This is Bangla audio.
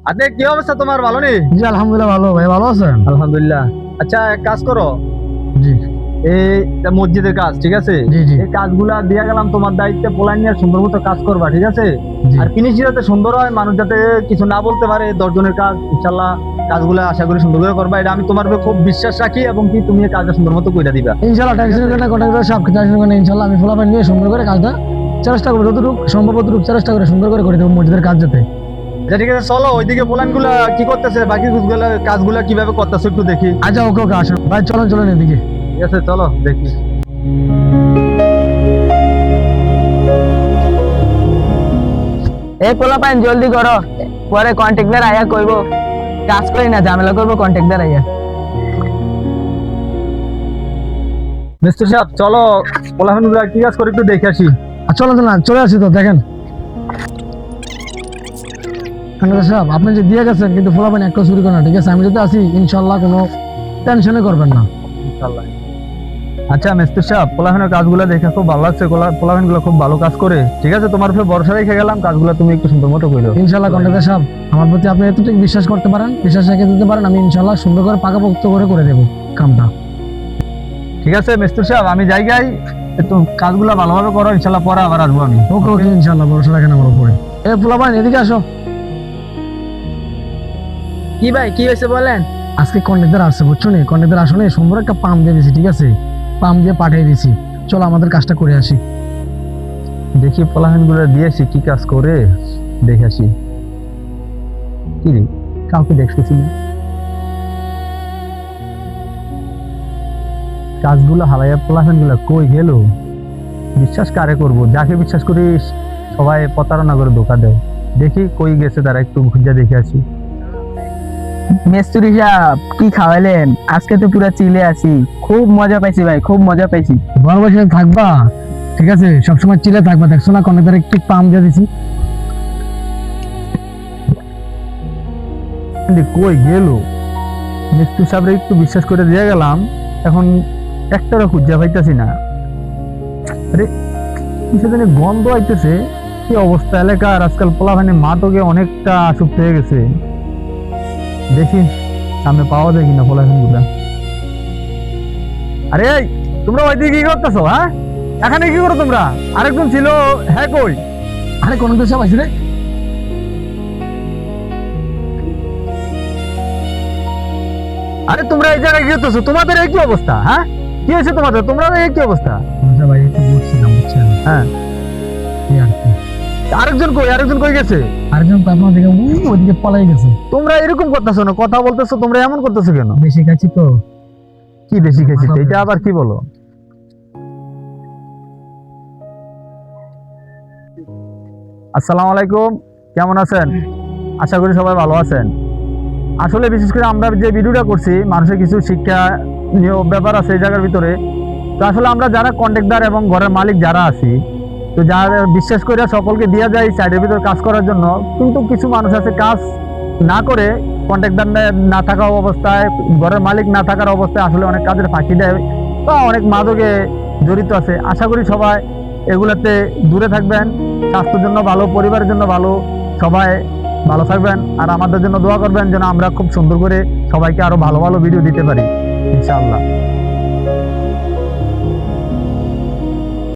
আচ্ছা, কি অবস্থা তোমার? ভালো নেই? জি আলহামদুলিল্লাহ ভালো। ভাই ভালো আছেন? আলহামদুলিল্লাহ। আচ্ছা, এক কাজ করো, জি এই যে মসজিদের কাজ, ঠিক আছে? জি জি এই কাজগুলা দিয়ে গেলাম তোমার দায়িত্বে, পোলাইন নিয়ে সুন্দর মতো কাজ করবা, ঠিক আছে? জি। আর ফিনিশ যাতে সুন্দর হয়, মানুষ যাতে কিছু না বলতে পারে। 10 জনের কাজ, ইনশাল্লাহ কাজগুলো আশা করি সুন্দর করে করবা, এটা আমি তোমার উপর খুব বিশ্বাস রাখি, এবং কি তুমি এই কাজটা সুন্দর মতো কইরা দিবা। ইনশাআল্লাহ টেনশন করেন না, কন্ট্যাক্ট করে সব টেনশন করেন না। ইনশাআল্লাহ আমি ফলাফল নিয়ে সুন্দর করে কাজটা চেষ্টা করবো, যতটুকু সম্ভব ততটুকু চেষ্টা করে সুন্দর করে দেবো মসজিদের কাজ যাতে। আচ্ছা ঠিক আছে, চলো ওইদিকে পোলাইন গুলা কি করতেছে, বাকি কাজগুলা কিভাবে করতেছে একটু দেখি। আচ্ছা ওকে ওকে আসেন ভাই, চলেন চলেন এদিকে। ঠিক আছে, চলো দেখি। এই পোলাপাইন জলদি করো, পরে কন্ট্রাক্টর আয়া কইব কাজ করি না, ঝামেলা করবো কন্ট্রাক্টর আয়া। মিস্টার সাহেব, চলো পোলাইন গুলা কি কাজ করে একটু দেখে আসি। আর চলেন চলেন, চলে আসি তো দেখেন। সাহেব আপনি যে দিয়ে গেছেন, কিন্তু ফলাফল একটা চুরি করে না, ঠিক আছে? আমি যদি আসি ইনশাআল্লাহ কোনো টেনশনে করবেন না। ইনশাআল্লাহ। আচ্ছা মিস্টার সাহেব, পোলাইনের কাজগুলো দেখে খুব ভালো লাগছে, পোলাইন গুলো খুব ভালো কাজ করে, ঠিক আছে? তোমার উপরে ভরসা রেখে গেলাম, কাজগুলো তুমি একটু সুন্দর মতো করো। ইনশাআল্লাহ কন্ট্রাক্টর সাহেব, আমার প্রতি আপনি এতটুকু বিশ্বাস করতে পারেন, বিশ্বাস রেখে দিতে পারেন, আমি ইনশাআল্লাহ সুন্দর করে পাকাপোক্ত করে দেবো কামটা। ঠিক আছে মিস্টার সাহেব, আমি জায়গায় একটু কাজগুলো ভালোভাবে করো, ইনশাআল্লাহ পরে আবার আসবো আমি। ওকে ওকে ইনশাআল্লাহ, ভরসা রাখেন আমার উপরে। এ ফুলাবান এদিকে আসো। কি ভাই, কি হয়েছে বলেন? আজকে কন্ট্রাক্টর আসছে, বুঝছো নি? কন্ট্রাক্টর আসলে সুন্দর একটা পাম্প দিয়ে দিছি, ঠিক আছে? পাম্প দিয়ে পাঠিয়ে দিছি, চলো আমাদের কাজটা করে আসি। দেখি পোলাইন গুলো দিয়েছি কি কাজ করে, দেখে আসি। কি রে, কাউকে দেখতেছি না। কাজগুলো হালাইয়া পোলাইন গুলা কই গেল? বিশ্বাস কারে করব? যাকে বিশ্বাস করি সবাই প্রতারণা করে ধোকা দেয়। দেখি কই গেছে, তারা একটু খুঁজে দেখে আসি। মেস্তুরি সাহেব কি খাওয়াইলেন? আজকে তো পুরা চিলে আছি, খুব মজা পাইছি ভাই, খুব মজা পাইছি। বড় বসে থাকবা, ঠিক আছে? সবসময় চিলে থাকবা, দেখছো না কন্ট্রাক্টর একটু পাম্প দিয়ে দিছি। কই গেল? মিস্ত্রি সাহেবরে একটু বিশ্বাস করে দিয়ে গেলাম, এখন একটারও খুঁজে পাইতেছি না। আরে কিছু জানি গন্ধ আইতেছে, কি অবস্থা এলাকার আজকাল? পোলাপানি মাদকে অনেকটা আসক্ত হয়ে গেছে। দেখি সামনে পাওয়া যায় কিনা পোলাপানি গুলা। আরে এই, তোমরা ওইদিকে কি করতেছো? হ্যাঁ, এখানে কি করো তোমরা? আরেকজন ছিল, হ্যাঁ কই? আরে কন্ট্রাক্টর সাহেব আসলে আরে তোমরা এই জায়গায় কি করতেছো? তোমাদের এই কি অবস্থা? হ্যাঁ, কি হয়েছে তোমাদের? তোমরা এই কি অবস্থা? আচ্ছা ভাই, একটু বুঝছিলাম, বুঝছেন? হ্যাঁ, এই আর কি। আরেকজন কই? আরেকজন কই গেছে? আরেকজন তো আপনার দিকে ওইদিকে পলাই গেছে। তোমরা এরকম করতেছো না, কথা বলতেছো, তোমরা এমন করতেছো কেন? বেশি খাচ্ছি তো। কি বেশি খেয়েছি? এটা আবার কি বলো? আসসালামু আলাইকুম, কেমন আছেন? আশা করি সবাই ভালো আছেন। আসলে বিশেষ করে আমরা যে ভিডিওটা করছি, মানুষের কিছু শিক্ষা ব্যাপার আছে এই জায়গার ভিতরে। তো আসলে আমরা যারা কন্ট্রাক্টর এবং ঘরের মালিক যারা আছি, তো যারা বিশ্বাস করে সকলকে দেওয়া যায় সাইডের ভিতরে কাজ করার জন্য, কিন্তু কিছু মানুষ আছে কাজ না করে, কন্ট্রাক্টর না থাকা অবস্থায়, ঘরের মালিক না থাকার অবস্থায় আসলে অনেক কাজের ফাঁকি দেয় বা অনেক মাদকে জড়িত আছে। আশা করি সবাই এগুলাতে দূরে থাকবেন, স্বাস্থ্যের জন্য ভালো, পরিবারের জন্য ভালো। সবাই ভালো থাকবেন, আর আমাদের জন্য দোয়া করবেন যেন আমরা খুব সুন্দর করে সবাইকে আরো ভালো ভালো ভিডিও দিতে পারি ইনশাআল্লাহ।